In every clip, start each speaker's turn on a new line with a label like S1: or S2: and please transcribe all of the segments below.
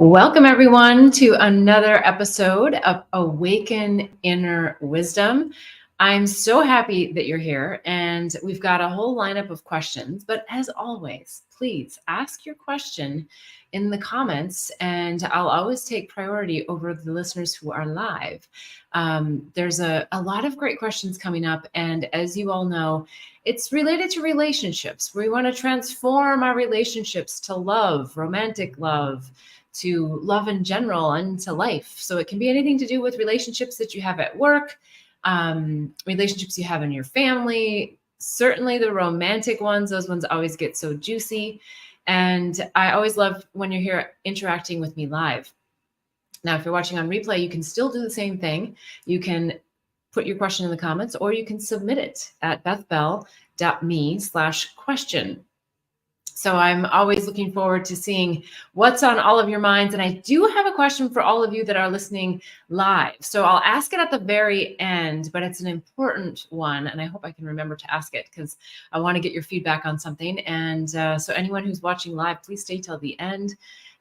S1: Welcome, everyone, to another episode of Awaken Inner Wisdom. I'm so happy that you're here, and we've got a whole lineup of questions. But as always, please ask your question in the comments, and I'll always take priority over the listeners who are live. There's a lot of great questions coming up, and as you all know, it's related to relationships. We want to transform our relationships to love, romantic love, to love in general, and to life. So it can be anything to do with relationships that you have at work, relationships you have in your family, certainly the romantic ones. Those ones always get so juicy. And I always love when you're here interacting with me live. Now, if you're watching on replay, you can still do the same thing. You can put your question in the comments, or you can submit it at bethbell.me/question. So I'm always looking forward to seeing what's on all of your minds. And I do have a question for all of you that are listening live. So I'll ask it at the very end, but it's an important one. And I hope I can remember to ask it because I want to get your feedback on something. And so anyone who's watching live, please stay till the end.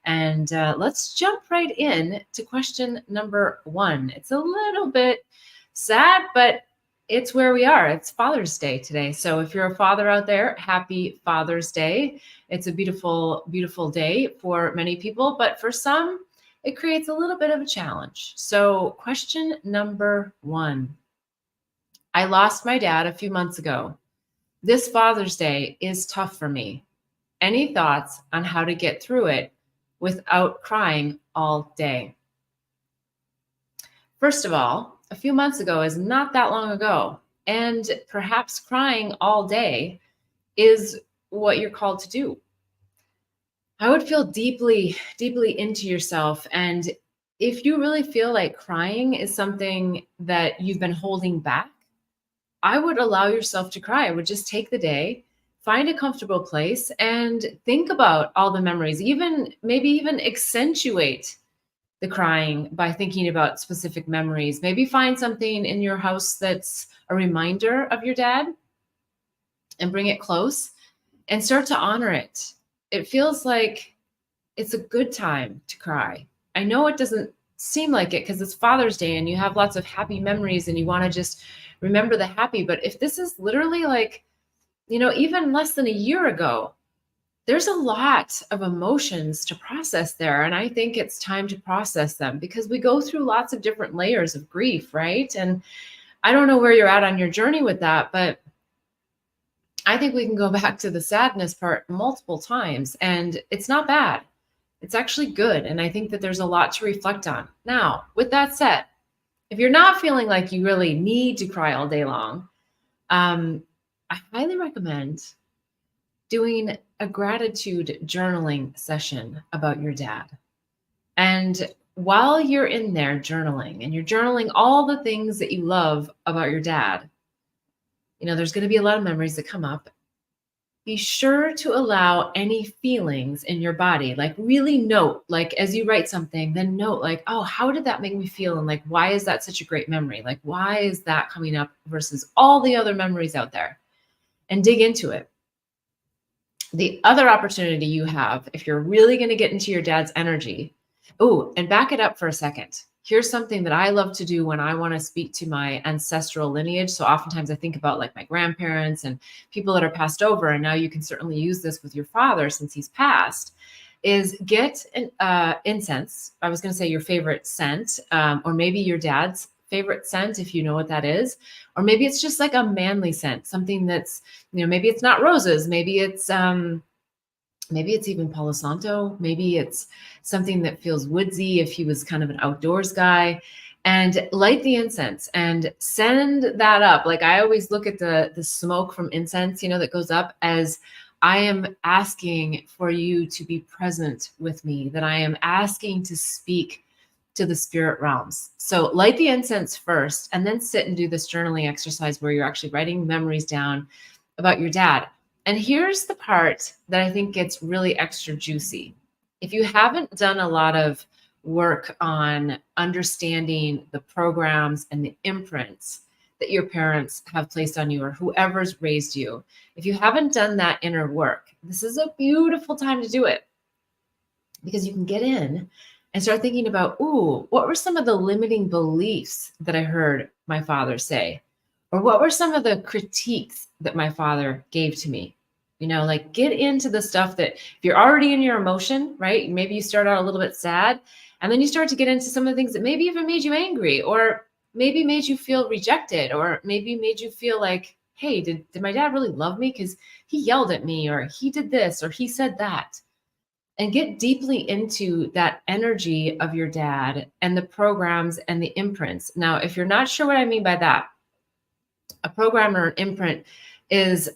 S1: And let's jump right in to question number 1. It's a little bit sad, but it's where we are. It's Father's Day today. So if you're a father out there, happy Father's Day. It's a beautiful, beautiful day for many people, but for some, it creates a little bit of a challenge. So question number 1. I lost my dad a few months ago. This Father's Day is tough for me. Any thoughts on how to get through it without crying all day? First of all, a few months ago is not that long ago, and perhaps crying all day is what you're called to do. I would feel deeply, deeply into yourself, and if you really feel like crying is something that you've been holding back, I would allow yourself to cry. I would just take the day, find a comfortable place, and think about all the memories, maybe even accentuate the crying by thinking about specific memories. Maybe find something in your house that's a reminder of your dad and bring it close and start to honor it. It feels like it's a good time to cry. I know it doesn't seem like it because it's Father's Day and you have lots of happy memories and you want to just remember the happy. But if this is literally like, even less than a year ago, there's a lot of emotions to process there. And I think it's time to process them because we go through lots of different layers of grief, right? And I don't know where you're at on your journey with that, but I think we can go back to the sadness part multiple times, and it's not bad. It's actually good. And I think that there's a lot to reflect on. Now, with that said, if you're not feeling like you really need to cry all day long, I highly recommend doing a gratitude journaling session about your dad. And while you're in there journaling and you're journaling all the things that you love about your dad, there's going to be a lot of memories that come up. Be sure to allow any feelings in your body, like really note, like as you write something, then note like, oh, how did that make me feel? And like, why is that such a great memory? Like, why is that coming up versus all the other memories out there? And dig into it. The other opportunity you have, if you're really going to get into your dad's energy, and back it up for a second. Here's something that I love to do when I want to speak to my ancestral lineage. So oftentimes I think about like my grandparents and people that are passed over. And now you can certainly use this with your father since he's passed, is get an incense. I was going to say your favorite scent, or maybe your dad's favorite scent, if you know what that is. Or maybe it's just like a manly scent, something that's, maybe it's not roses. Maybe it's even Palo Santo. Maybe it's something that feels woodsy if he was kind of an outdoors guy. And light the incense and send that up. Like I always look at the smoke from incense, that goes up as I am asking for you to be present with me, that I am asking to speak to the spirit realms. So light the incense first and then sit and do this journaling exercise where you're actually writing memories down about your dad. And here's the part that I think gets really extra juicy. If you haven't done a lot of work on understanding the programs and the imprints that your parents have placed on you or whoever's raised you, if you haven't done that inner work, this is a beautiful time to do it. because you can get in and start thinking about, ooh, what were some of the limiting beliefs that I heard my father say? Or what were some of the critiques that my father gave to me? Like get into the stuff that if you're already in your emotion, right? Maybe you start out a little bit sad and then you start to get into some of the things that maybe even made you angry or maybe made you feel rejected or maybe made you feel like, hey, did my dad really love me? Because he yelled at me or he did this or he said that. And get deeply into that energy of your dad and the programs and the imprints. Now, if you're not sure what I mean by that, a program or an imprint is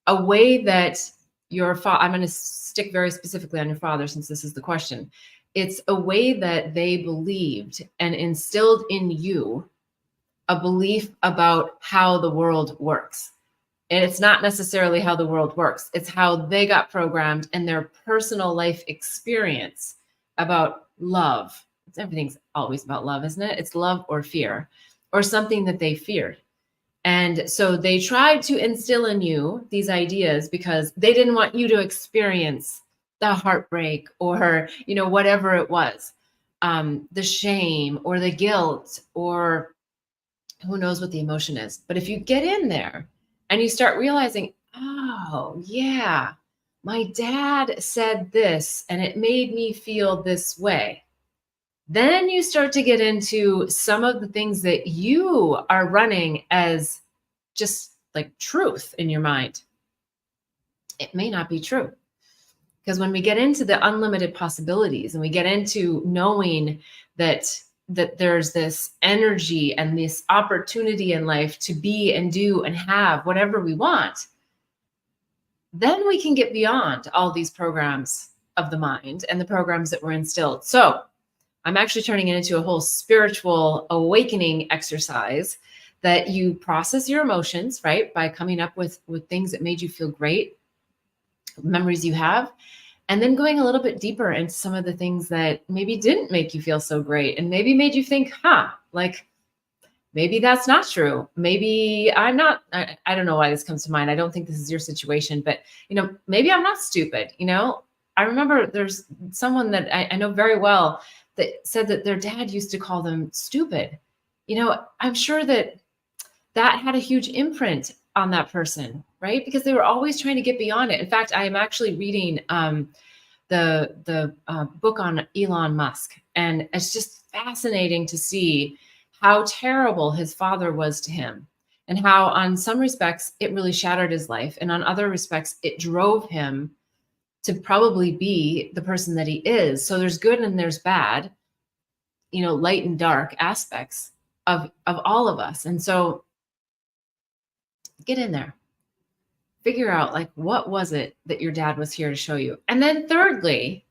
S1: a way that your father, I'm going to stick very specifically on your father since this is the question. It's a way that they believed and instilled in you a belief about how the world works. And it's not necessarily how the world works. It's how they got programmed and their personal life experience about love. Everything's always about love, isn't it? It's love or fear or something that they feared. And so they tried to instill in you these ideas because they didn't want you to experience the heartbreak or, whatever it was, the shame or the guilt or who knows what the emotion is. But if you get in there and you start realizing, oh, yeah, my dad said this and it made me feel this way. Then you start to get into some of the things that you are running as just like truth in your mind. It may not be true. Because when we get into the unlimited possibilities and we get into knowing that there's this energy and this opportunity in life to be and do and have whatever we want, then we can get beyond all these programs of the mind and the programs that were instilled. So I'm actually turning it into a whole spiritual awakening exercise that you process your emotions, right? By coming up with things that made you feel great, memories you have, and then going a little bit deeper into some of the things that maybe didn't make you feel so great and maybe made you think, like maybe that's not true. Maybe I'm not, I don't know why this comes to mind. I don't think this is your situation, but maybe I'm not stupid. I remember there's someone that I know very well that said that their dad used to call them stupid. I'm sure that had a huge imprint on that person, right? Because they were always trying to get beyond it. In fact, I am actually reading the book on Elon Musk, and it's just fascinating to see how terrible his father was to him, and how, on some respects, it really shattered his life, and on other respects, it drove him to probably be the person that he is. So there's good and there's bad, light and dark aspects of all of us, and so get in there. Figure out, like, what was it that your dad was here to show you? And then thirdly,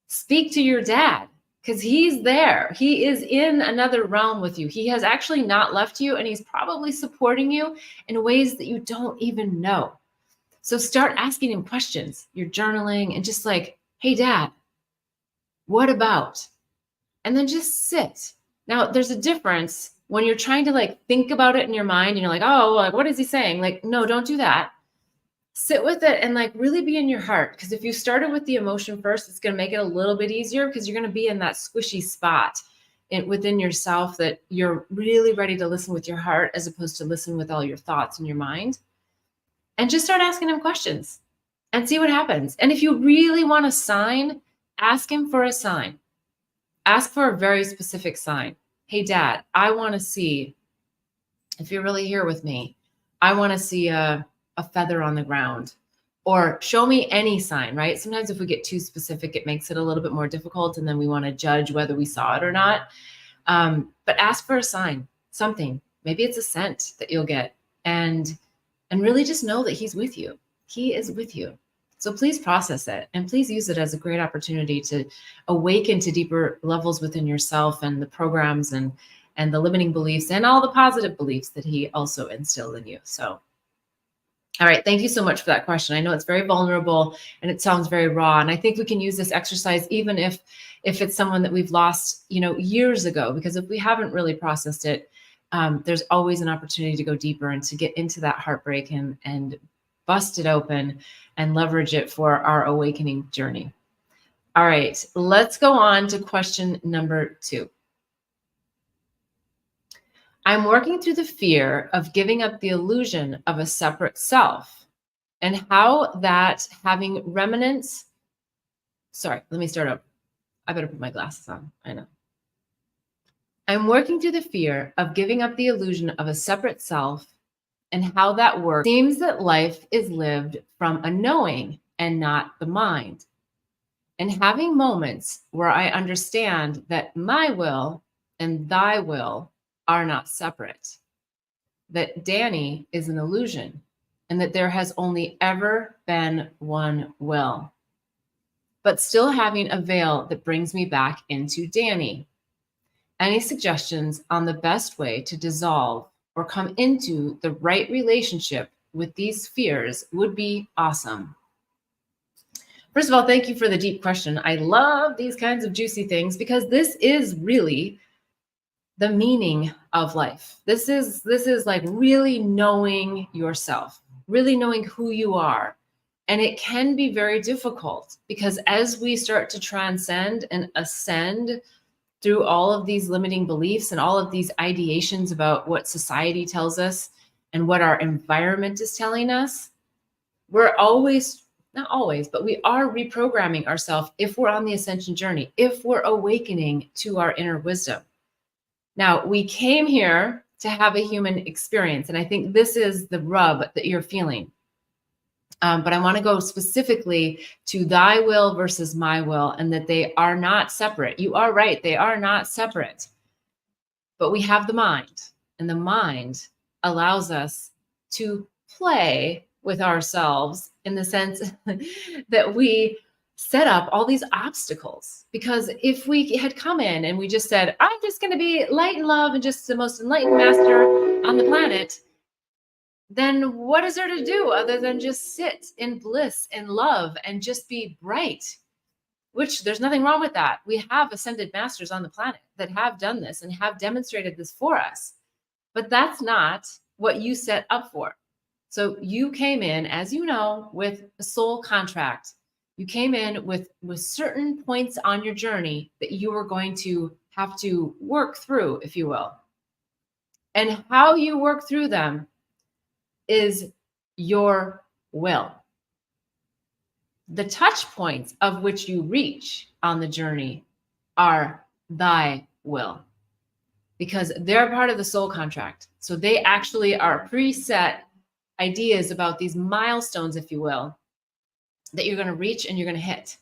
S1: speak to your dad, because he's there. He is in another realm with you. He has actually not left you, and he's probably supporting you in ways that you don't even know. So start asking him questions. You're journaling and just like, hey, dad, what about? And then just sit. Now, there's a difference when you're trying to like think about it in your mind and you're like, oh, like, what is he saying? Like, no, don't do that. Sit with it and like really be in your heart. Because if you started with the emotion first, it's going to make it a little bit easier because you're going to be in that squishy spot within yourself that you're really ready to listen with your heart as opposed to listen with all your thoughts in your mind. And just start asking him questions and see what happens. And if you really want a sign, ask him for a sign. Ask for a very specific sign. Hey, dad, I want to see, if you're really here with me, I want to see a feather on the ground, or show me any sign, right? Sometimes if we get too specific, it makes it a little bit more difficult. And then we want to judge whether we saw it or not. But ask for a sign, something. Maybe it's a scent that you'll get, and really just know that he's with you. He is with you. So please process it, and please use it as a great opportunity to awaken to deeper levels within yourself and the programs and the limiting beliefs and all the positive beliefs that he also instilled in you. So, all right. Thank you so much for that question. I know it's very vulnerable and it sounds very raw. And I think we can use this exercise even if it's someone that we've lost, years ago, because if we haven't really processed it, there's always an opportunity to go deeper and to get into that heartbreak and bust it open and leverage it for our awakening journey. All right, let's go on to question number 2. I'm working through the fear of giving up the illusion of a separate self and how that having remnants. Sorry, let me start over. I better put my glasses on. I know. I'm working through the fear of giving up the illusion of a separate self and how that works. It seems that life is lived from a knowing and not the mind. And having moments where I understand that my will and thy will are not separate, that Danny is an illusion, and that there has only ever been one will, but still having a veil that brings me back into Danny. Any suggestions on the best way to dissolve or come into the right relationship with these fears would be awesome. First of all, thank you for the deep question. I love these kinds of juicy things because this is really the meaning of life. This is like really knowing yourself, really knowing who you are. And it can be very difficult because as we start to transcend and ascend through all of these limiting beliefs and all of these ideations about what society tells us and what our environment is telling us, we're always, not always, but we are reprogramming ourselves if we're on the ascension journey, if we're awakening to our inner wisdom. Now, we came here to have a human experience, and I think this is the rub that you're feeling. But I want to go specifically to thy will versus my will, and that they are not separate. You are right, they are not separate. But we have the mind, and the mind allows us to play with ourselves in the sense that we set up all these obstacles. Because if we had come in and we just said, I'm just going to be light and love and just the most enlightened master on the planet, then what is there to do other than just sit in bliss and love and just be bright? Which there's nothing wrong with that. We have ascended masters on the planet that have done this and have demonstrated this for us. But that's not what you set up for. So you came in, as you know, with a soul contract. You came in with certain points on your journey that you were going to have to work through, if you will. And how you work through them is your will. The touch points of which you reach on the journey are thy will, because they're part of the soul contract. So they actually are preset ideas about these milestones, if you will, that you're going to reach and you're going to hit,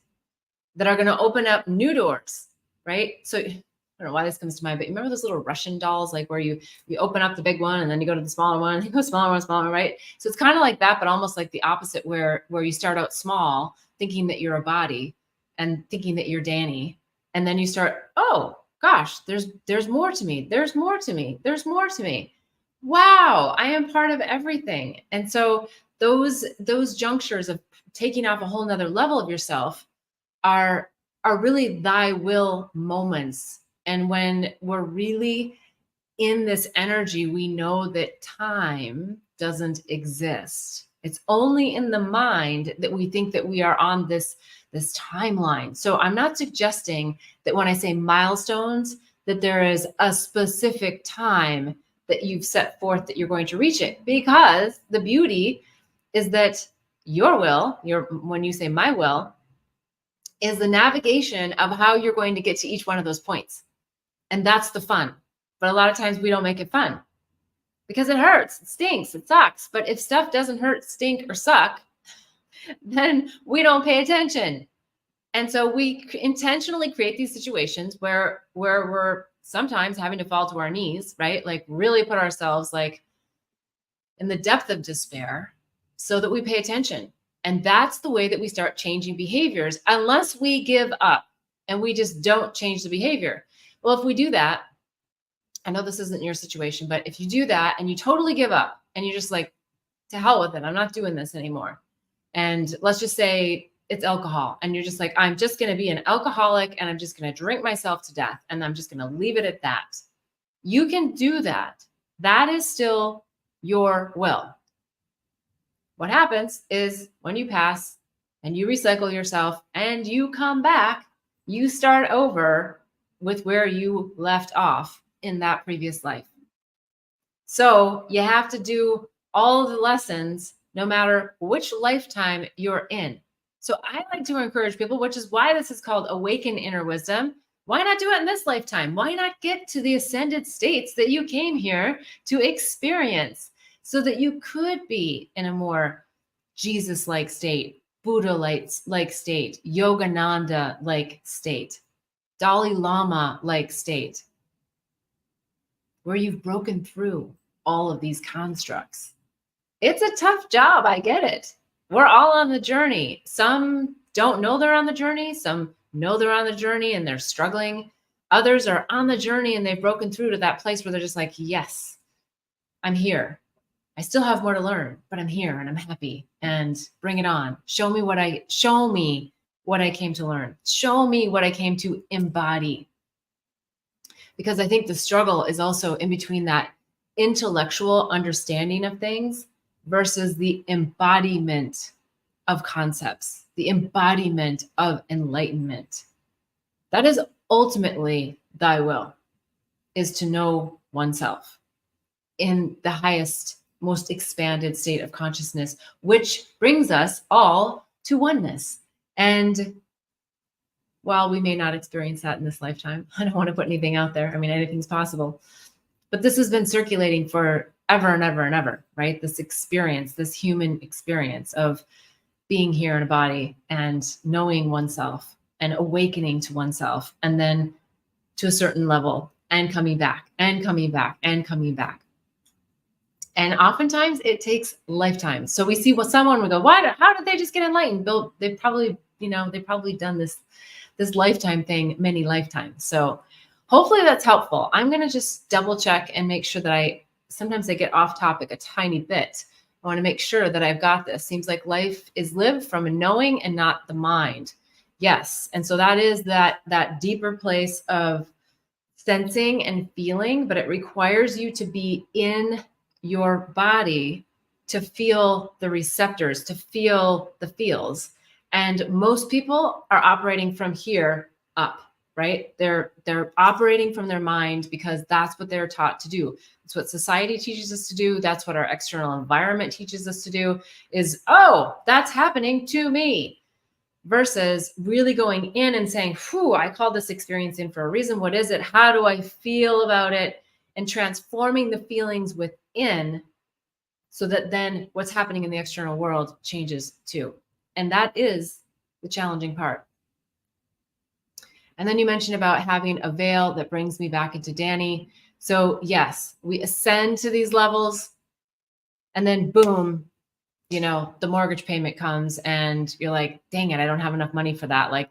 S1: that are going to open up new doors, right? So I don't know why this comes to mind, but you remember those little Russian dolls, like where you open up the big one and then you go to the smaller one, and you go smaller one, right? So it's kind of like that, but almost like the opposite, where you start out small, thinking that you're a body and thinking that you're Danny, and then you start, oh gosh, there's more to me. There's more to me. There's more to me. Wow, I am part of everything. And so those junctures of taking off a whole nother level of yourself are really thy will moments. And when we're really in this energy, we know that time doesn't exist. It's only in the mind that we think that we are on this timeline. So I'm not suggesting that when I say milestones, that there is a specific time that you've set forth that you're going to reach it, because the beauty is that your will, when you say my will, is the navigation of how you're going to get to each one of those points. And that's the fun. But a lot of times we don't make it fun because it hurts, it stinks, it sucks. But if stuff doesn't hurt, stink, or suck, then we don't pay attention. And so we intentionally create these situations where we're sometimes having to fall to our knees, right? Like really put ourselves like in the depth of despair so that we pay attention. And that's the way that we start changing behaviors, unless we give up and we just don't change the behavior. Well, if we do that, I know this isn't your situation, but if you do that and you totally give up and you're just like, to hell with it, I'm not doing this anymore. And let's just say it's alcohol. And you're just like, I'm just going to be an alcoholic and I'm just going to drink myself to death. And I'm just going to leave it at that. You can do that. That is still your will. What happens is when you pass, and you recycle yourself and you come back, you start over with where you left off in that previous life. So you have to do all of the lessons no matter which lifetime you're in. So I like to encourage people, which is why this is called Awaken Inner Wisdom. Why not do it in this lifetime? Why not get to the ascended states that you came here to experience so that you could be in a more Jesus-like state, Buddha-like state, Yogananda-like state, Dalai Lama-like state, where you've broken through all of these constructs. It's a tough job. I get it. We're all on the journey. Some don't know they're on the journey. Some know they're on the journey and they're struggling. Others are on the journey and they've broken through to that place where they're just like, yes, I'm here. I still have more to learn, but I'm here and I'm happy, and bring it on. Show me what I came to learn. Show me what I came to embody. Because I think the struggle is also in between that intellectual understanding of things versus the embodiment of concepts, the embodiment of enlightenment. That is ultimately thy will, is to know oneself in the highest, most expanded state of consciousness, which brings us all to oneness. And while we may not experience that in this lifetime, I don't want to put anything out there. I mean, anything's possible. But this has been circulating for ever and ever and ever, right? This experience, this human experience of being here in a body and knowing oneself and awakening to oneself, and then to a certain level and coming back and coming back and coming back. And oftentimes it takes lifetimes. So we see someone, we go, how did they just get enlightened? They've probably done this lifetime thing many lifetimes. So hopefully that's helpful. I'm going to just double check and make sure that sometimes I get off topic a tiny bit. I want to make sure that I've got this. Seems like life is lived from a knowing and not the mind. Yes. And so that is that deeper place of sensing and feeling, but it requires you to be in your body to feel the receptors, to feel the feels. And most people are operating from here up, right? They're operating from their mind because that's what they're taught to do. It's what society teaches us to do. That's what our external environment teaches us to do, is, oh, that's happening to me, versus really going in and saying, whew, I called this experience in for a reason. What is it? How do I feel about it? And transforming the feelings within so that then what's happening in the external world changes too. And that is the challenging part. And then you mentioned about having a veil that brings me back into Danny. So yes, we ascend to these levels and then boom, the mortgage payment comes and you're like, dang it, I don't have enough money for that. Like,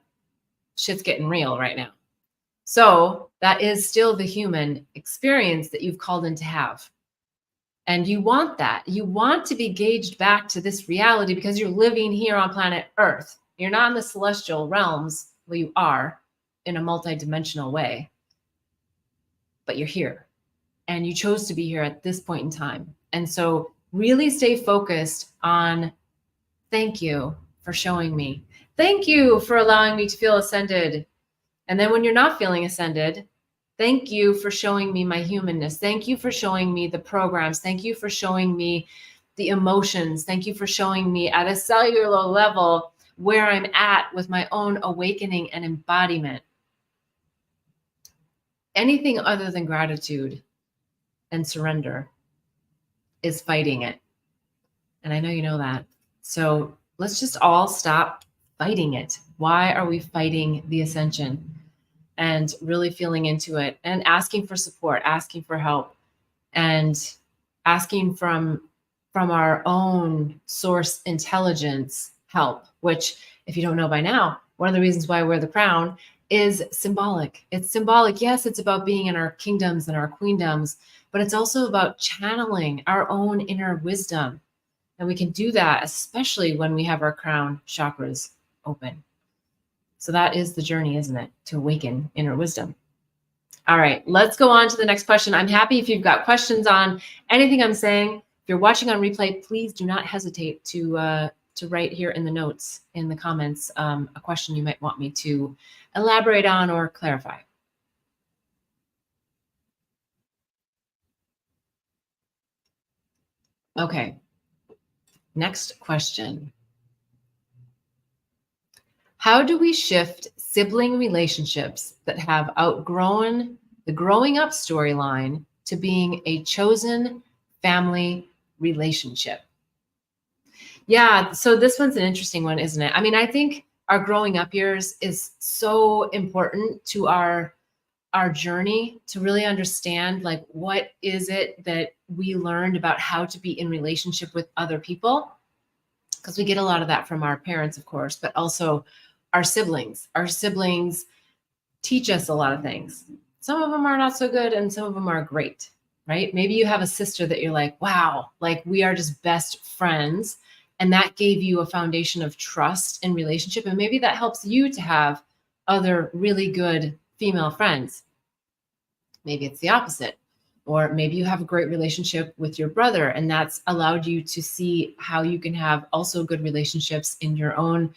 S1: shit's getting real right now. So that is still the human experience that you've called in to have. And you want that. You want to be gauged back to this reality because you're living here on planet Earth. You're not in the celestial realms. Well, you are in a multidimensional way, but you're here and you chose to be here at this point in time. And so really stay focused on, thank you for showing me. Thank you for allowing me to feel ascended. And then when you're not feeling ascended, thank you for showing me my humanness. Thank you for showing me the programs. Thank you for showing me the emotions. Thank you for showing me at a cellular level where I'm at with my own awakening and embodiment. Anything other than gratitude and surrender is fighting it. And I know you know that. So let's just all stop fighting it. Why are we fighting the ascension? And really feeling into it and asking for support, asking for help, and asking from our own source intelligence help, which, if you don't know by now, one of the reasons why I wear the crown is symbolic. It's symbolic. Yes, it's about being in our kingdoms and our queendoms, but it's also about channeling our own inner wisdom. And we can do that, especially when we have our crown chakras open. So that is the journey, isn't it? To awaken inner wisdom. All right, let's go on to the next question. I'm happy if you've got questions on anything I'm saying. If you're watching on replay, please do not hesitate to to write here in the notes, in the comments, a question you might want me to elaborate on or clarify. Okay, next question. How do we shift sibling relationships that have outgrown the growing up storyline to being a chosen family relationship? Yeah, so this one's an interesting one, isn't it? I mean, I think our growing up years is so important to our journey to really understand, like, what is it that we learned about how to be in relationship with other people, because we get a lot of that from our parents, of course, but also our siblings. Our siblings teach us a lot of things. Some of them are not so good and some of them are great, right? Maybe you have a sister that you're like, wow, like we are just best friends. And that gave you a foundation of trust and relationship. And maybe that helps you to have other really good female friends. Maybe it's the opposite. Or maybe you have a great relationship with your brother, and that's allowed you to see how you can have also good relationships in your own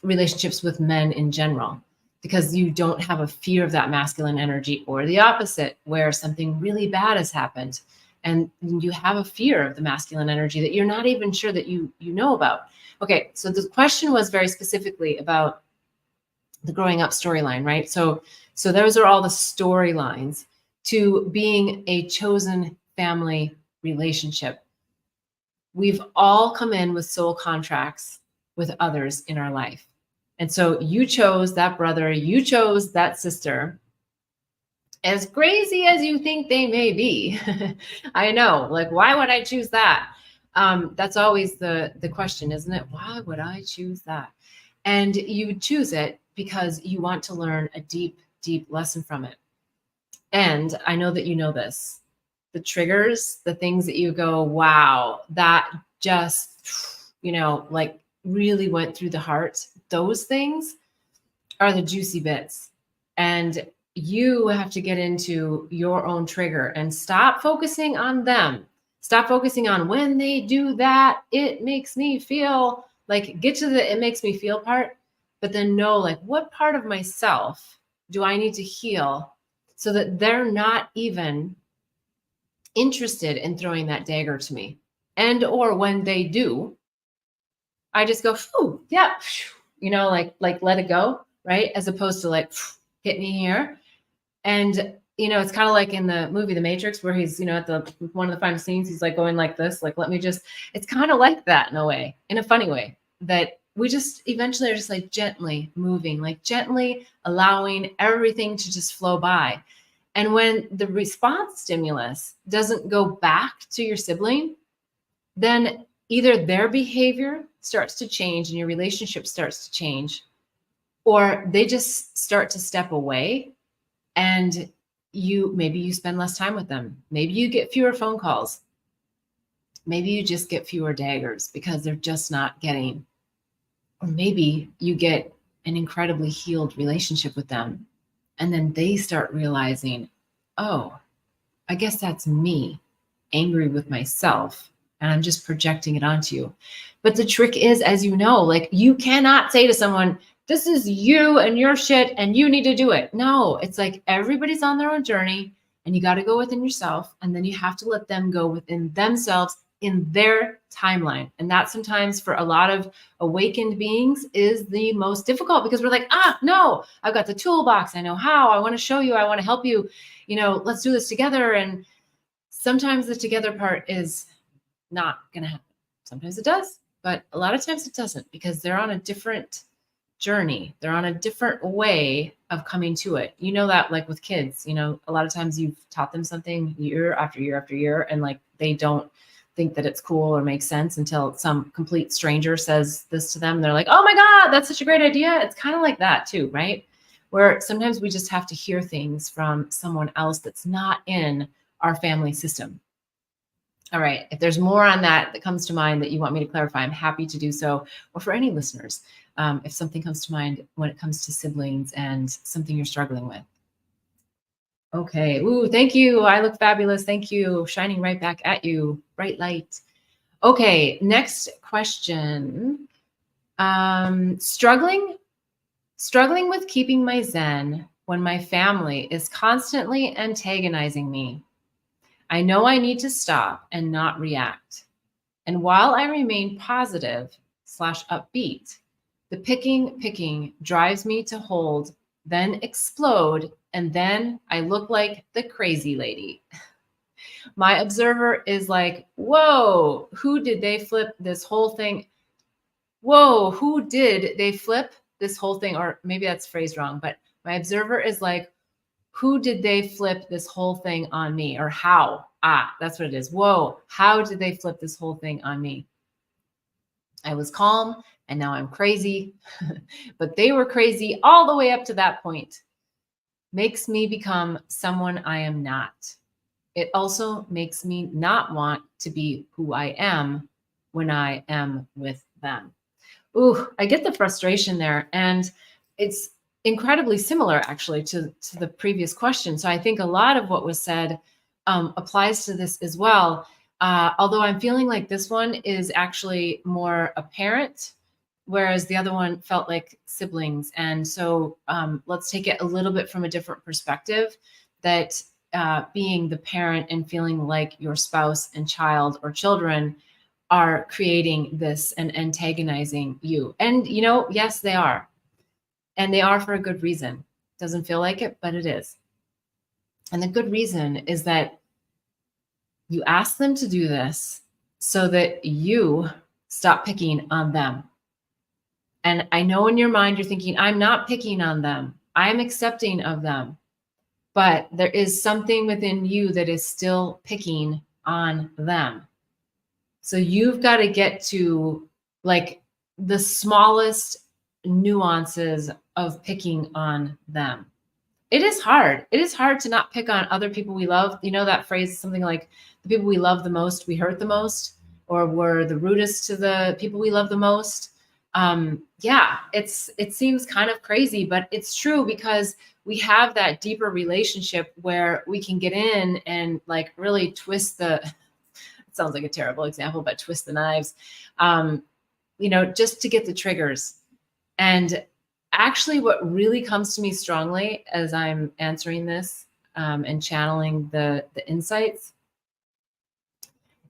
S1: relationships with men in general, because you don't have a fear of that masculine energy, or the opposite, where something really bad has happened and you have a fear of the masculine energy that you're not even sure that you know about. Okay, so the question was very specifically about the growing up storyline, right? So those are all the storylines to being a chosen family relationship. We've all come in with soul contracts with others in our life. And so you chose that brother, you chose that sister. As crazy as you think they may be, I know, like, why would I choose that? That's always the question, isn't it? Why would I choose that? And you would choose it because you want to learn a deep, deep lesson from it. And I know that you know this. The triggers, the things that you go, wow, that just, like really went through the heart. Those things are the juicy bits. And you have to get into your own trigger and stop focusing on them. Stop focusing on when they do that, it makes me feel, like, get to the it makes me feel part, but then know, like, what part of myself do I need to heal so that they're not even interested in throwing that dagger to me. And or when they do, I just go, phew, yeah, like let it go, right? As opposed to like, hit me here. And it's kind of like in the movie The Matrix, where he's, at the one of the final scenes, he's like going like this, like, let me just, it's kind of like that in a way, in a funny way, that we just eventually are just like gently moving, like gently allowing everything to just flow by. And when the response stimulus doesn't go back to your sibling, then either their behavior starts to change and your relationship starts to change, or they just start to step away and maybe you spend less time with them. Maybe you get fewer phone calls. Maybe you just get fewer daggers because they're just not getting, or maybe you get an incredibly healed relationship with them. And then they start realizing, oh, I guess that's me angry with myself. And I'm just projecting it onto you. But the trick is, as you know, like, you cannot say to someone, this is you and your shit and you need to do it. No, it's like everybody's on their own journey and you got to go within yourself. And then you have to let them go within themselves in their timeline. And that sometimes for a lot of awakened beings is the most difficult, because we're like, no, I've got the toolbox. I know how. I want to show you. I want to help you. Let's do this together. And sometimes the together part is not going to happen. Sometimes it does, but a lot of times it doesn't, because they're on a different journey. They're on a different way of coming to it. That, like with kids, a lot of times you've taught them something year after year after year, and like they don't think that it's cool or makes sense until some complete stranger says this to them. They're like, oh my God, that's such a great idea. It's kind of like that too, right? Where sometimes we just have to hear things from someone else that's not in our family system. All right. If there's more on that comes to mind that you want me to clarify, I'm happy to do so. Or for any listeners, if something comes to mind when it comes to siblings and something you're struggling with. Okay. Ooh, thank you. I look fabulous. Thank you. Shining right back at you. Bright light. Okay, next question. Struggling with keeping my zen when my family is constantly antagonizing me. I know I need to stop and not react. And while I remain positive slash upbeat, the picking drives me to hold, then explode, and then I look like the crazy lady. My observer is like, whoa, who did they flip this whole thing? Whoa, who did they flip this whole thing? Or maybe that's phrased wrong, but my observer is like, who did they flip this whole thing on me? Or how? Ah, that's what it is. Whoa, how did they flip this whole thing on me? I was calm and now I'm crazy, but they were crazy all the way up to that point. Makes me become someone I am not. It also makes me not want to be who I am when I am with them. Ooh, I get the frustration there. And it's incredibly similar actually to the previous question. So I think a lot of what was said applies to this as well. Although I'm feeling like this one is actually more apparent, whereas the other one felt like siblings. And so let's take it a little bit from a different perspective, that being the parent and feeling like your spouse and child or children are creating this and antagonizing you. And, yes, they are. And they are for a good reason. Doesn't feel like it, but it is. And the good reason is that you ask them to do this so that you stop picking on them. And I know in your mind you're thinking, I'm not picking on them, I'm accepting of them. But there is something within you that is still picking on them. So you've got to get to like the smallest nuances of picking on them. It is hard. It is hard to not pick on other people we love. You know that phrase, something like the people we love the most, we hurt the most, or we're the rudest to the people we love the most. Yeah, it seems kind of crazy, but it's true, because we have that deeper relationship where we can get in and like really twist the, it sounds like a terrible example, but twist the knives, just to get the triggers. And actually what really comes to me strongly as I'm answering this and channeling the insights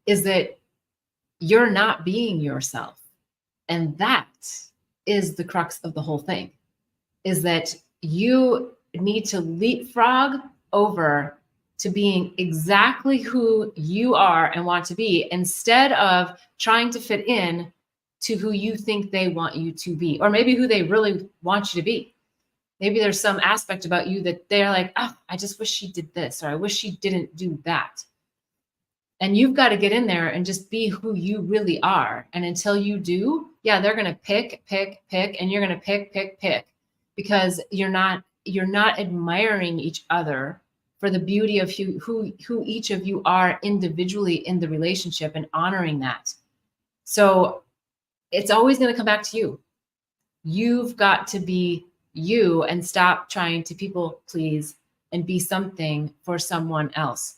S1: is that you're not being yourself. And that is the crux of the whole thing, is that you need to leapfrog over to being exactly who you are and want to be, instead of trying to fit in to who you think they want you to be, or maybe who they really want you to be. Maybe there's some aspect about you that they're like, oh, I just wish she did this, or I wish she didn't do that. And you've got to get in there and just be who you really are. And until you do, yeah, they're going to pick, and you're going to pick, because you're not admiring each other for the beauty of who each of you are individually in the relationship, and honoring that. So it's always going to come back to you. You've got to be you and stop trying to people please and be something for someone else.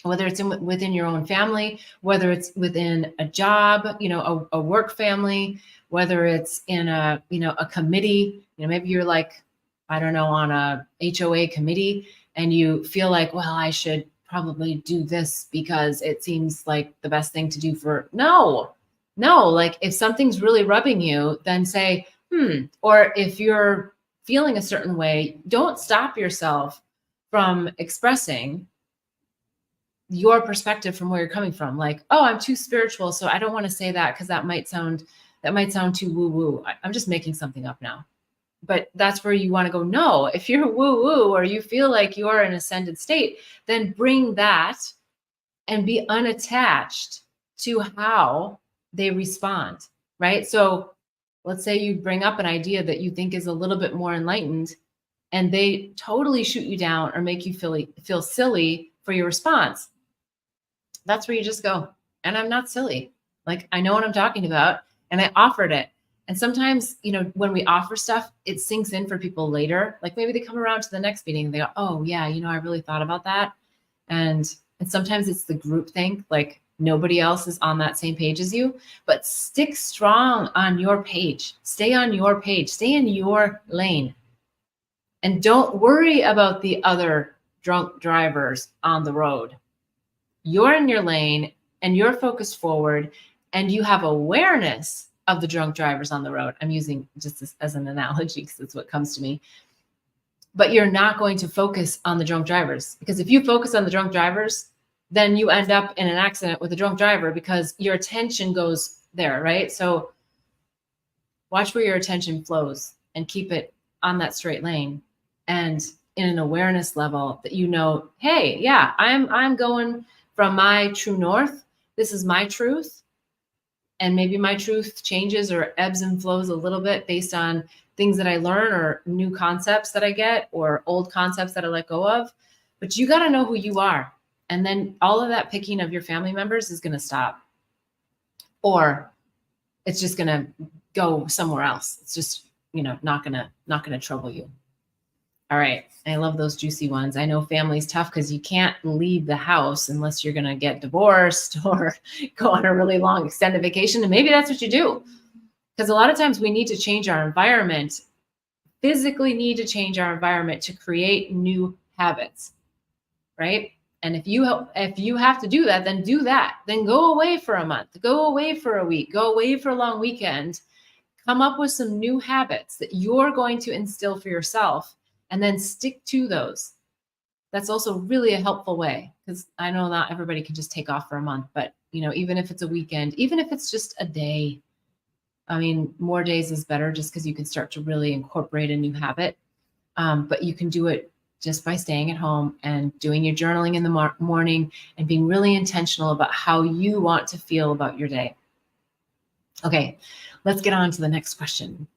S1: Whether it's within your own family, whether it's within a job, a work family, whether it's in a committee, maybe you're like, I don't know, on a HOA committee, and you feel like, well, I should probably do this because it seems like the best thing to do for, no, like if something's really rubbing you, then say, or if you're feeling a certain way, don't stop yourself from expressing your perspective from where you're coming from. Like, oh, I'm too spiritual, so I don't want to say that because that might sound too woo-woo. I'm just making something up now. But that's where you want to go. No, if you're woo-woo or you feel like you're in an ascended state, then bring that and be unattached to how they respond, right? So let's say you bring up an idea that you think is a little bit more enlightened, and they totally shoot you down or make you feel silly for your response. That's where you just go, and I'm not silly. Like, I know what I'm talking about, and I offered it. And sometimes, when we offer stuff, it sinks in for people later. Like maybe they come around to the next meeting and they go, oh yeah, I really thought about that. And sometimes it's the group think, like Nobody else is on that same page as you, but stick strong on your page. Stay on your page. Stay in your lane. And don't worry about the other drunk drivers on the road. You're in your lane and you're focused forward and you have awareness of the drunk drivers on the road. I'm using just this as an analogy because it's what comes to me. But you're not going to focus on the drunk drivers, because if you focus on the drunk drivers, then you end up in an accident with a drunk driver because your attention goes there, right? So watch where your attention flows and keep it on that straight lane and in an awareness level that you know, hey, yeah, I'm going from my true north. This is my truth. And maybe my truth changes or ebbs and flows a little bit based on things that I learn or new concepts that I get or old concepts that I let go of. But you got to know who you are. And then all of that picking of your family members is going to stop. Or it's just going to go somewhere else. It's just, not going to trouble you. All right. I love those juicy ones. I know family's tough because you can't leave the house unless you're going to get divorced or go on a really long extended vacation. And maybe that's what you do. Because a lot of times we need to change our environment, physically need to change our environment to create new habits, right? And if you have to do that, then do that. Then go away for a month, go away for a week, go away for a long weekend, come up with some new habits that you're going to instill for yourself and then stick to those. That's also really a helpful way, because I know not everybody can just take off for a month, but even if it's a weekend, even if it's just a day, I mean, more days is better just because you can start to really incorporate a new habit. But you can do it just by staying at home and doing your journaling in the morning and being really intentional about how you want to feel about your day. Okay, let's get on to the next question.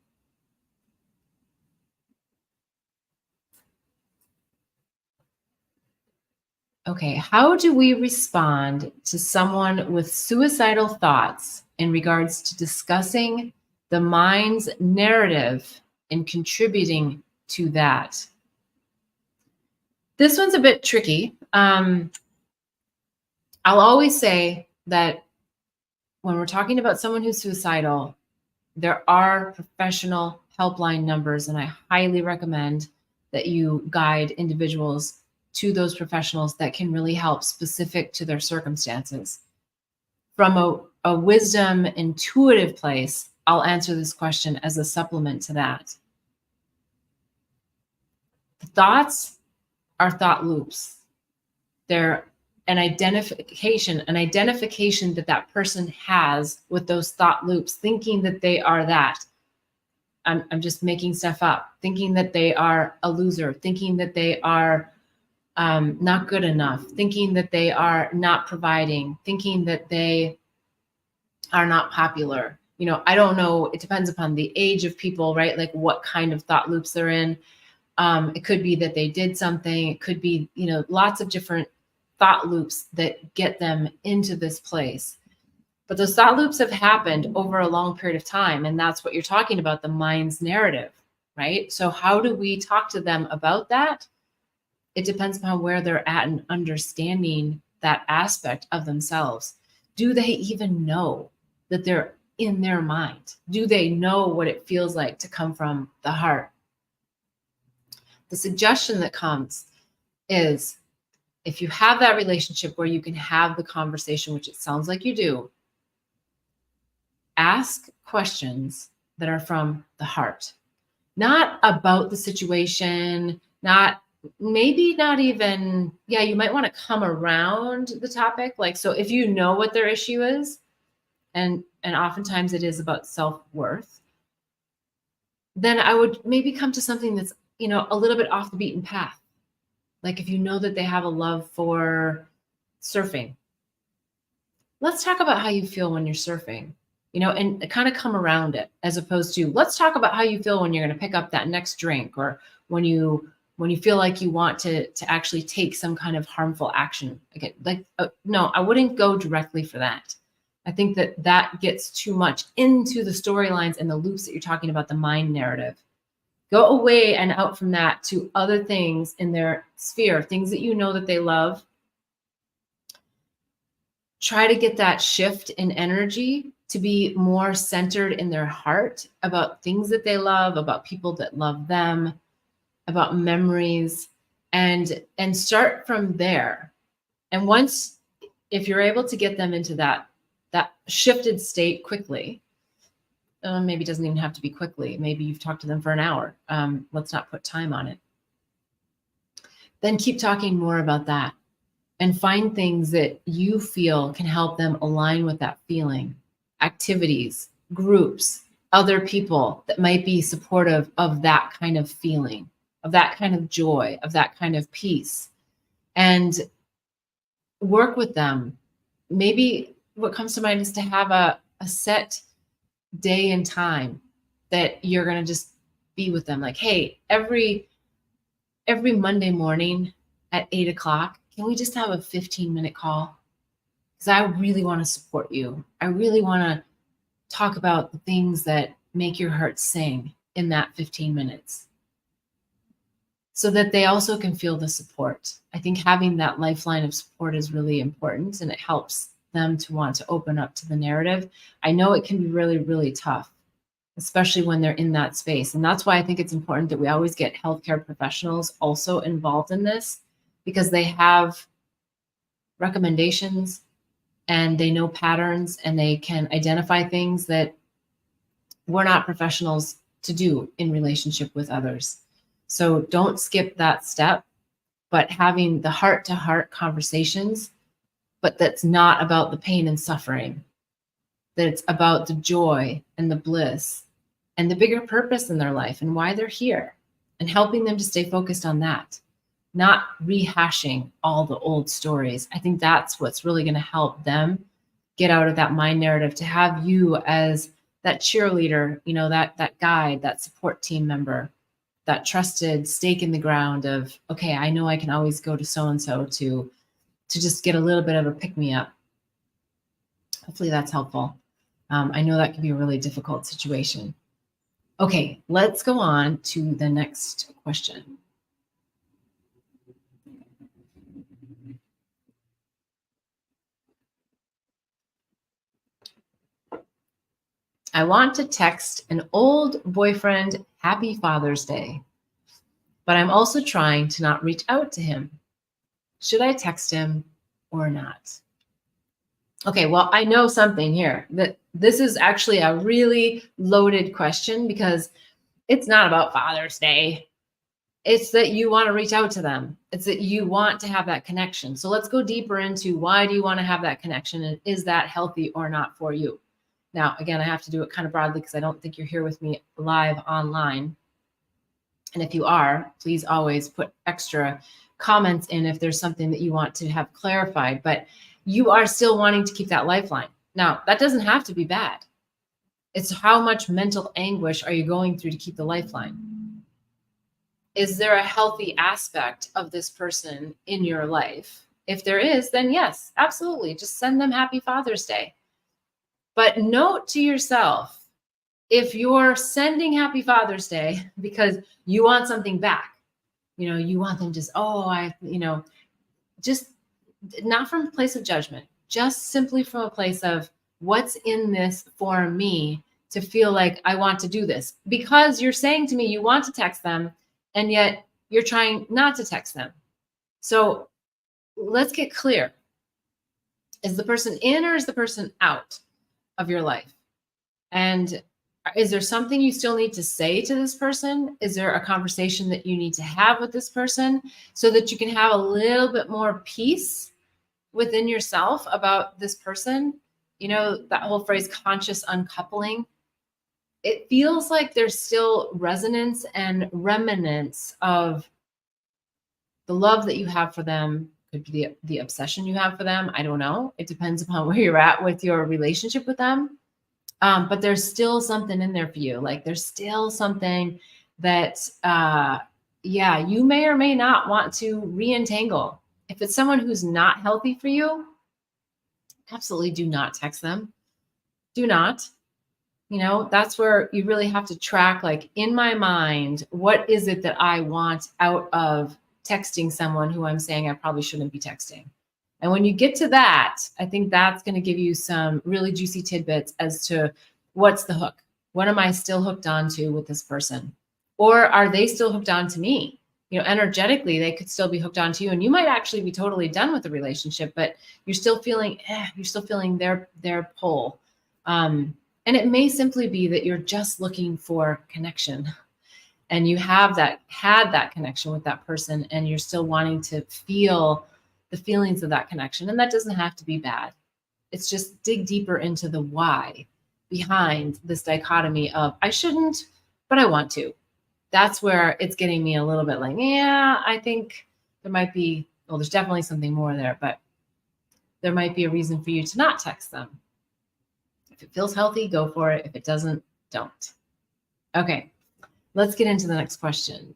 S1: Okay, how do we respond to someone with suicidal thoughts in regards to discussing the mind's narrative and contributing to that? This one's a bit tricky. I'll always say that when we're talking about someone who's suicidal, there are professional helpline numbers, and I highly recommend that you guide individuals to those professionals that can really help specific to their circumstances. From a wisdom, intuitive place, I'll answer this question as a supplement to that. The thoughts are thought loops. They're an identification that that person has with those thought loops, thinking that they are that. I'm just making stuff up, thinking that they are a loser, thinking that they are not good enough, thinking that they are not providing, thinking that they are not popular. I don't know. It depends upon the age of people, right? Like what kind of thought loops they're in. It could be that they did something. It could be, lots of different thought loops that get them into this place. But those thought loops have happened over a long period of time. And that's what you're talking about, the mind's narrative, right? So how do we talk to them about that? It depends upon where they're at in understanding that aspect of themselves. Do they even know that they're in their mind? Do they know what it feels like to come from the heart? The suggestion that comes is, if you have that relationship where you can have the conversation, which it sounds like you do, ask questions that are from the heart, not about the situation, maybe not even, you might want to come around the topic. Like, so if you know what their issue is, and oftentimes it is about self-worth, then I would maybe come to something that's, a little bit off the beaten path. Like if you know that they have a love for surfing, let's talk about how you feel when you're surfing, and kind of come around it, as opposed to, let's talk about how you feel when you're going to pick up that next drink, or when you feel like you want to actually take some kind of harmful action. Again, no, I wouldn't go directly for that. I think that gets too much into the storylines and the loops that you're talking about, the mind narrative. Go away and out from that to other things in their sphere, things that you know that they love. try to get that shift in energy to be more centered in their heart about things that they love, about people that love them, about memories, and start from there. And once, if you're able to get them into that shifted state quickly, maybe it doesn't even have to be quickly. Maybe you've talked to them for an hour. Let's not put time on it. Then keep talking more about that and find things that you feel can help them align with that feeling. Activities, groups, other people that might be supportive of that kind of feeling, of that kind of joy, of that kind of peace. And work with them. Maybe what comes to mind is to have a set day and time that you're going to just be with them. Like, hey, every Monday morning at 8 o'clock, can we just have a 15-minute call? Because I really want to support you. I really want to talk about the things that make your heart sing in that 15 minutes, so that they also can feel the support. I think having that lifeline of support is really important, and it helps them to want to open up to the narrative. I know it can be really, really tough, especially when they're in that space. And that's why I think it's important that we always get healthcare professionals also involved in this, because they have recommendations and they know patterns and they can identify things that we're not professionals to do in relationship with others. So don't skip that step, but having the heart-to-heart conversations, but that's not about the pain and suffering, that it's about the joy and the bliss and the bigger purpose in their life and why they're here, and helping them to stay focused on that, not rehashing all the old stories. I think that's what's really going to help them get out of that mind narrative, to have you as that cheerleader, that guide, that support team member, that trusted stake in the ground of, okay, I know I can always go to so-and-so to just get a little bit of a pick-me-up. Hopefully that's helpful. I know that can be a really difficult situation. Okay, let's go on to the next question. I want to text an old boyfriend Happy Father's Day, but I'm also trying to not reach out to him. Should I text him or not? Okay, well, I know something here, that this is actually a really loaded question, because it's not about Father's Day. It's that you want to reach out to them. It's that you want to have that connection. So let's go deeper into, why do you want to have that connection, and is that healthy or not for you? Now, again, I have to do it kind of broadly because I don't think you're here with me live online. And if you are, please always put extra comments in if there's something that you want to have clarified. But you are still wanting to keep that lifeline. Now, that doesn't have to be bad. It's how much mental anguish are you going through to keep the lifeline? Is there a healthy aspect of this person in your life? If there is, then yes, absolutely. Just send them Happy Father's Day. But note to yourself, if you're sending Happy Father's Day because you want something back, you want them just, just not from a place of judgment, just simply from a place of, what's in this for me to feel like I want to do this? Because you're saying to me you want to text them, and yet you're trying not to text them. So let's get clear. Is the person in, or is the person out of your life? And is there something you still need to say to this person? Is there a conversation that you need to have with this person so that you can have a little bit more peace within yourself about this person? That whole phrase, conscious uncoupling. It feels like there's still resonance and remnants of the love that you have for them. Could be the obsession you have for them. I don't know. It depends upon where you're at with your relationship with them. But there's still something in there for you. Like, there's still something that, you may or may not want to re-entangle. If it's someone who's not healthy for you, absolutely do not text them. Do not. That's where you really have to track, like, in my mind, what is it that I want out of texting someone who I'm saying I probably shouldn't be texting? And when you get to that, I think that's going to give you some really juicy tidbits as to what's the hook. What am I still hooked onto with this person? Or are they still hooked on to me? Energetically, they could still be hooked onto you, and you might actually be totally done with the relationship, but you're still feeling their pull. And it may simply be that you're just looking for connection, and you had that connection with that person, and you're still wanting to feel the feelings of that connection. And that doesn't have to be bad. It's just dig deeper into the why behind this dichotomy of I shouldn't, but I want to. That's where it's getting me a little bit like, yeah, I think there might be, well, there's definitely something more there, but there might be a reason for you to not text them. If it feels healthy, go for it. If it doesn't, don't. Okay, let's get into the next question.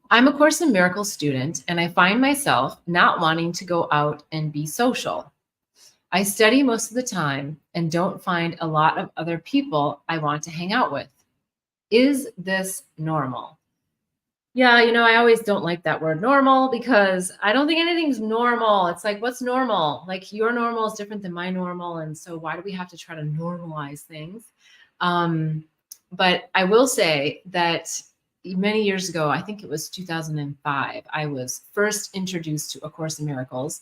S1: I'm a Course in Miracles student, and I find myself not wanting to go out and be social. I study most of the time and don't find a lot of other people I want to hang out with. Is this normal? Yeah, I always don't like that word normal, because I don't think anything's normal. It's like, what's normal? Like, your normal is different than my normal. And so why do we have to try to normalize things? But I will say that many years ago, I think it was 2005, I was first introduced to A Course in Miracles.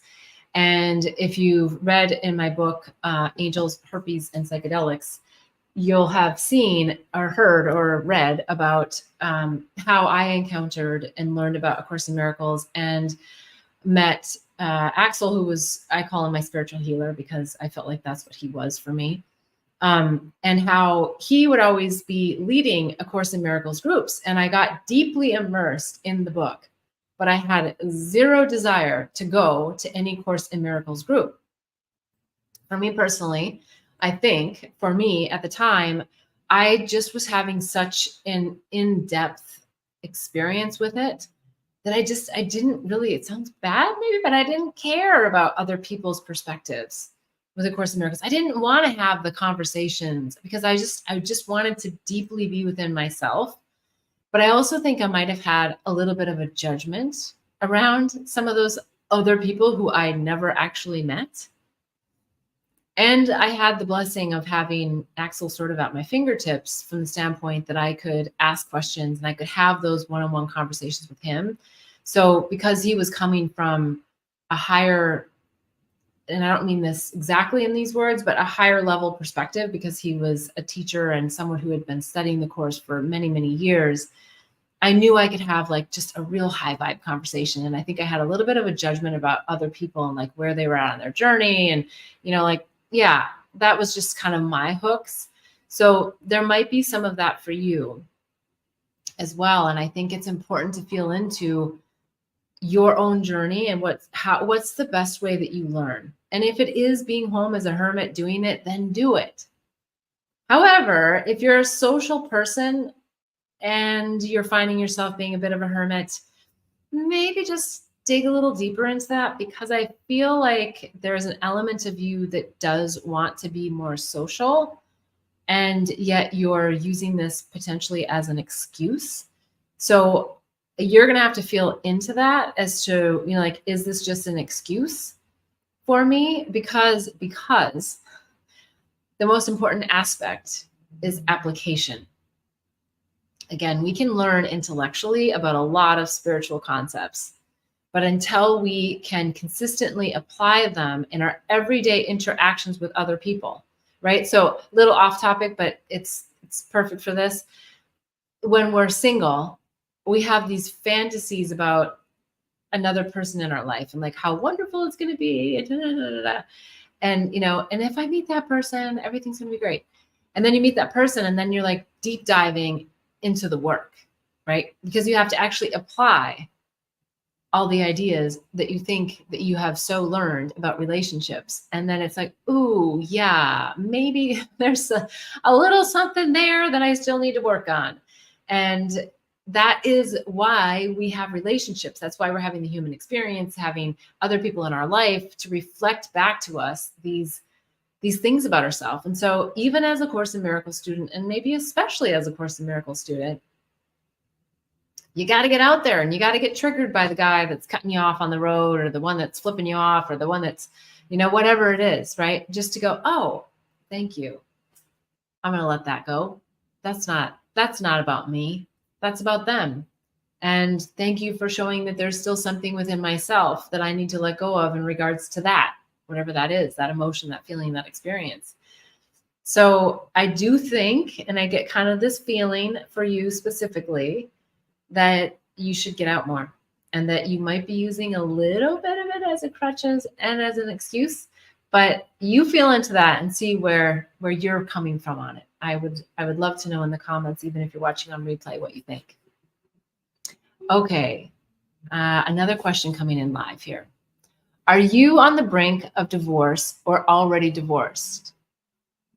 S1: And if you've read in my book, Angels, Herpes, and Psychedelics, you'll have seen or heard or read about how I encountered and learned about A Course in Miracles, and met Axel, who was, I call him my spiritual healer, because I felt like that's what he was for me. And how he would always be leading A Course in Miracles groups. And I got deeply immersed in the book, but I had zero desire to go to any Course in Miracles group. For me personally, I think for me at the time, I just was having such an in-depth experience with it that I didn't really, it sounds bad maybe, but I didn't care about other people's perspectives with A Course in Miracles. I didn't want to have the conversations, because I just wanted to deeply be within myself. But I also think I might have had a little bit of a judgment around some of those other people who I never actually met. And I had the blessing of having Axel sort of at my fingertips, from the standpoint that I could ask questions and I could have those one-on-one conversations with him. So because he was coming from a higher, and I don't mean this exactly in these words, but a higher level perspective, because he was a teacher and someone who had been studying the Course for many, many years, I knew I could have like just a real high vibe conversation. And I think I had a little bit of a judgment about other people and like where they were at on their journey. And, like, yeah, that was just kind of my hooks. So there might be some of that for you as well. And I think it's important to feel into your own journey and what's the best way that you learn. And if it is being home as a hermit doing it, then do it. However, if you're a social person and you're finding yourself being a bit of a hermit, maybe just dig a little deeper into that, because I feel like there's an element of you that does want to be more social, and yet you're using this potentially as an excuse. So you're going to have to feel into that as to, like, is this just an excuse for me? Because the most important aspect is application. Again, we can learn intellectually about a lot of spiritual concepts, but until we can consistently apply them in our everyday interactions with other people, right? So a little off topic, but it's perfect for this. When we're single, we have these fantasies about another person in our life and like how wonderful it's going to be. And, and if I meet that person, everything's going to be great. And then you meet that person and then you're like deep diving into the work, right? Because you have to actually apply all the ideas that you think that you have so learned about relationships. And then it's like, ooh, yeah, maybe there's a little something there that I still need to work on. And that is why we have relationships. That's why we're having the human experience, having other people in our life to reflect back to us these things about ourselves. And so even as a Course in Miracles student, and maybe especially as a Course in Miracles student, you got to get out there and you got to get triggered by the guy that's cutting you off on the road, or the one that's flipping you off, or the one that's, whatever it is, right? Just to go, oh, thank you. I'm going to let that go. That's not about me. That's about them. And thank you for showing that there's still something within myself that I need to let go of in regards to that, whatever that is, that emotion, that feeling, that experience. So I do think, and I get kind of this feeling for you specifically, that you should get out more, and that you might be using a little bit of it as a crutches and as an excuse, but you feel into that and see where you're coming from on it. I would love to know in the comments, even if you're watching on replay, what you think. Okay, another question coming in live here. Are you on the brink of divorce or already divorced?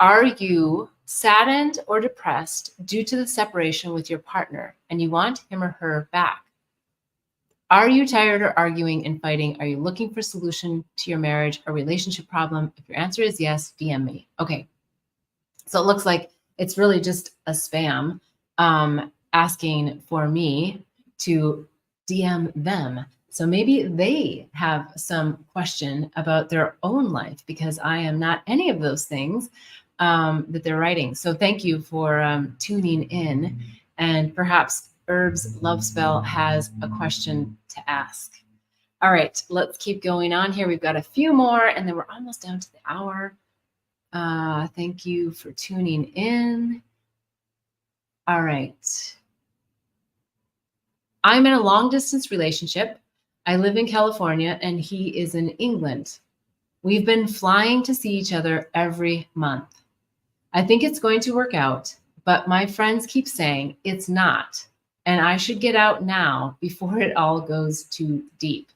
S1: Are you saddened or depressed due to the separation with your partner and you want him or her back? Are you tired or arguing and fighting? Are you looking for a solution to your marriage or relationship problem? If your answer is yes, DM me. Okay. So it looks like it's really just a spam asking for me to DM them. So maybe they have some question about their own life, because I am not any of those things that they're writing. So thank you for tuning in, and perhaps Herb's Love Spell has a question to ask. All right, let's keep going on here. We've got a few more, and then we're almost down to the hour. Thank you for tuning in. All right. I'm in a long distance relationship. I live in California and he is in England. We've been flying to see each other every month. I think it's going to work out, but my friends keep saying it's not, and I should get out now before it all goes too deep.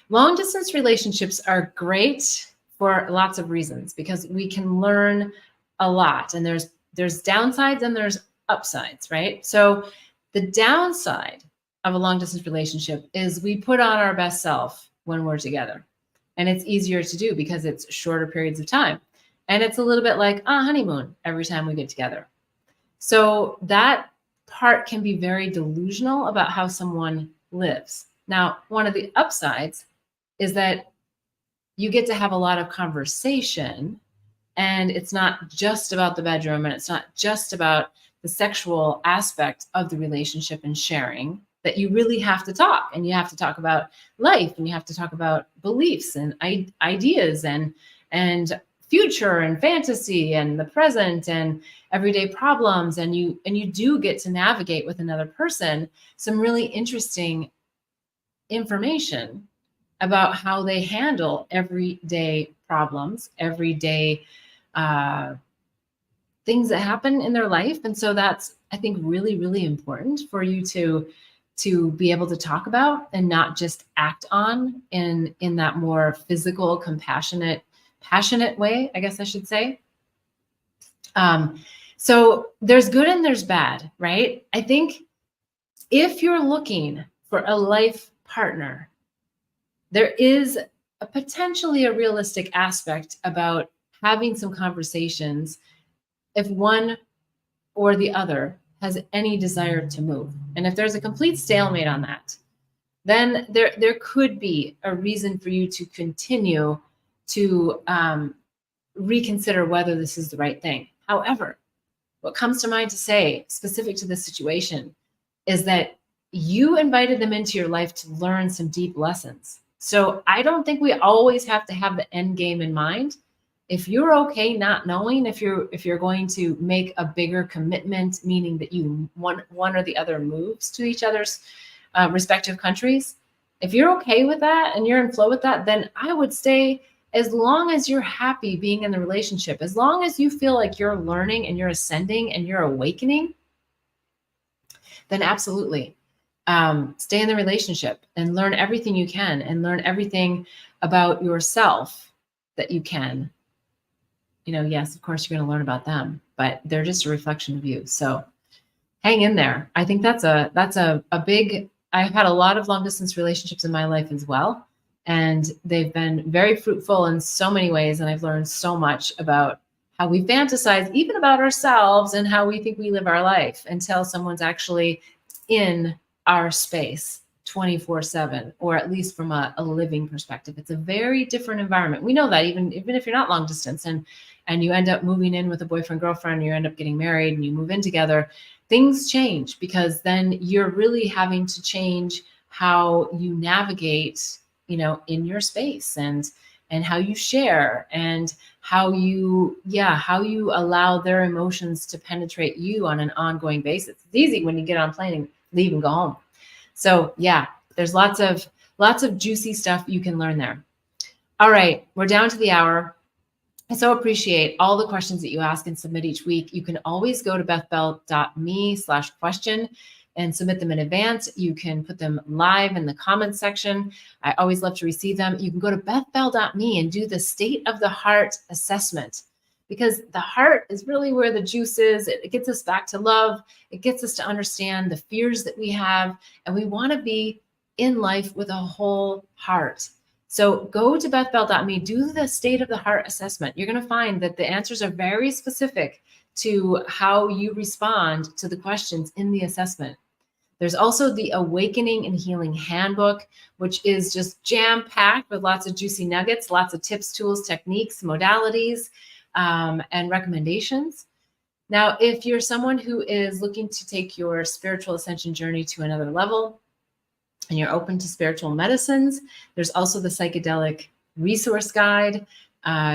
S1: Long distance relationships are great for lots of reasons, because we can learn a lot, and there's downsides and there's upsides, right? So the downside of a long distance relationship is we put on our best self when we're together, and it's easier to do because it's shorter periods of time. And it's a little bit like a honeymoon every time we get together. So that part can be very delusional about how someone lives. Now, one of the upsides is that you get to have a lot of conversation, and it's not just about the bedroom, and it's not just about the sexual aspect of the relationship and sharing, that you really have to talk, and you have to talk about life, and you have to talk about beliefs and ideas and future and fantasy and the present and everyday problems. And you do get to navigate with another person some really interesting information about how they handle everyday problems, everyday things that happen in their life. And so that's, I think, really, really important for you to be able to talk about and not just act on in that more physical, compassionate, passionate way, I guess I should say. So there's good and there's bad, right? I think if you're looking for a life partner, there is potentially a realistic aspect about having some conversations if one or the other has any desire to move. And if there's a complete stalemate on that, then there could be a reason for you to continue to reconsider whether this is the right thing. However, what comes to mind to say specific to this situation is that you invited them into your life to learn some deep lessons. So I don't think we always have to have the end game in mind. If you're okay not knowing if you're going to make a bigger commitment, meaning that you one or the other moves to each other's respective countries, if you're okay with that and you're in flow with that, then I would stay as long as you're happy being in the relationship, as long as you feel like you're learning and you're ascending and you're awakening, then absolutely stay in the relationship and learn everything you can, and learn everything about yourself that you can. Yes, of course, you're going to learn about them, but they're just a reflection of you. So hang in there. I think that's a big, I've had a lot of long distance relationships in my life as well. And they've been very fruitful in so many ways. And I've learned so much about how we fantasize even about ourselves and how we think we live our life until someone's actually in our space 24/7, or at least from a living perspective. It's a very different environment. We know that even if you're not long distance and you end up moving in with a boyfriend, girlfriend, you end up getting married and you move in together, things change, because then you're really having to change how you navigate, in your space, and how you share, and how you allow their emotions to penetrate you on an ongoing basis. It's easy when you get on a plane and leave and go home. So yeah, there's lots of juicy stuff you can learn there. All right, we're down to the hour. I so appreciate all the questions that you ask and submit each week. You can always go to bethbell.me/question and submit them in advance. You can put them live in the comments section. I always love to receive them. You can go to bethbell.me and do the state of the heart assessment, because the heart is really where the juice is. It gets us back to love. It gets us to understand the fears that we have, and we want to be in life with a whole heart. So go to bethbell.me, do the state of the heart assessment. You're going to find that the answers are very specific to how you respond to the questions in the assessment. There's also the Awakening and Healing Handbook, which is just jam-packed with lots of juicy nuggets, lots of tips, tools, techniques, modalities, and recommendations. Now, if you're someone who is looking to take your spiritual ascension journey to another level, and you're open to spiritual medicines, there's also the psychedelic resource guide.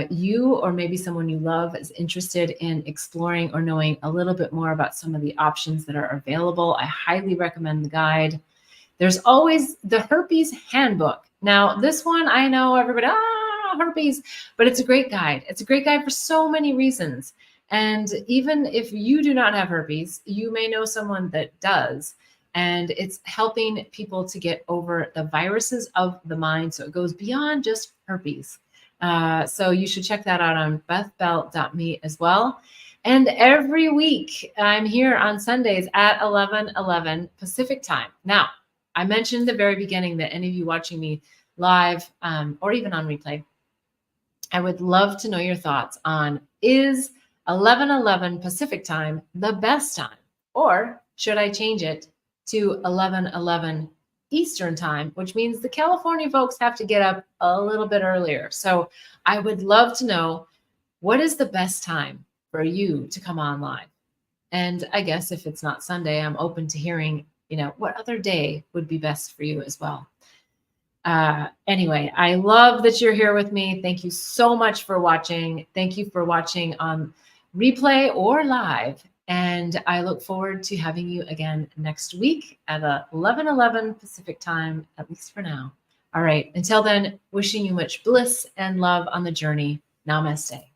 S1: You, or maybe someone you love, is interested in exploring or knowing a little bit more about some of the options that are available, I highly recommend the guide. There's always the Herpes Handbook. Now, this one, I know everybody, herpes, but it's a great guide. It's a great guide for so many reasons. And even if you do not have herpes, you may know someone that does. And it's helping people to get over the viruses of the mind. So it goes beyond just herpes. So you should check that out on bethbell.me as well. And every week I'm here on Sundays at 11:11 Pacific time. Now, I mentioned at the very beginning that any of you watching me live or even on replay, I would love to know your thoughts on, is 11:11 Pacific time the best time? Or should I change it to 11:11 Eastern time, which means the California folks have to get up a little bit earlier. So I would love to know, what is the best time for you to come on live? And I guess if it's not Sunday, I'm open to hearing, what other day would be best for you as well. Anyway, I love that you're here with me. Thank you so much for watching. Thank you for watching on replay or live. And I look forward to having you again next week at 11:11 Pacific time, at least for now. All right. Until then, wishing you much bliss and love on the journey. Namaste.